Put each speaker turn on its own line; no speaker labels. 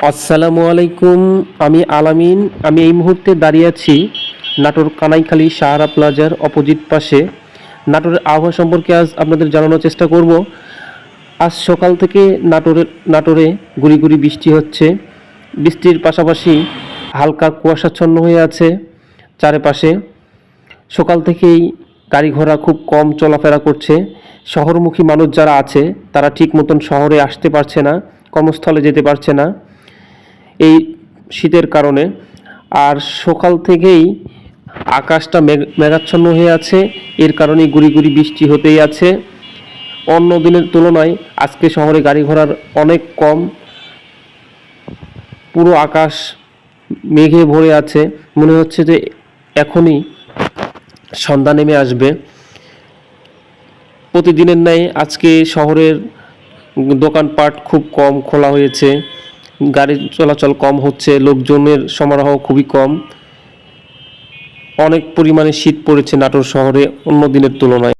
আসসালামু আলাইকুম। আমি আলামিন। আমি এই মুহূর্তে দাঁড়িয়ে আছি নাটোর কানাইখালী সাহারা প্লাজার অপোজিট পাশে। নাটোরের আবহাওয়া সম্পর্কে আজ আপনাদের জানানোর চেষ্টা করব। আজ সকাল থেকে নাটোরে গুড়ি গুড়ি বৃষ্টি হচ্ছে। বৃষ্টির পাশাপাশি হালকা কুয়াশাচ্ছন্ন হয়ে আছে চারপাশে। সকাল থেকেই গাড়ি ঘোড়া খুব কম চলাফেরা করছে। শহরমুখী মানুষ যারা আছে তারা ঠিক মতন শহরে আসতে পারছে না, কর্মস্থলে যেতে পারছে না এই শীতের কারণে। আর সকাল থেকেই আকাশটা মেঘাচ্ছন্ন হয়ে আছে, এর কারণেই গুড়ি গুড়ি বৃষ্টি হতেই আছে। অন্য দিনের তুলনায় আজকে শহরে গাড়ি ঘোড়ার অনেক কম। পুরো আকাশ মেঘে ভরে আছে, মনে হচ্ছে যে এখনই সন্ধ্যা নেমে আসবে। প্রতিদিনের ন্যায় আজকে শহরের দোকানপাট খুব কম খোলা হয়েছে, গাড়ি চলাচল কম হচ্ছে, লোকজনের সমারোহ খুবই কম। অনেক পরিমাণে শীত পড়েছে নাটোর শহরে অন্য দিনের তুলনায়।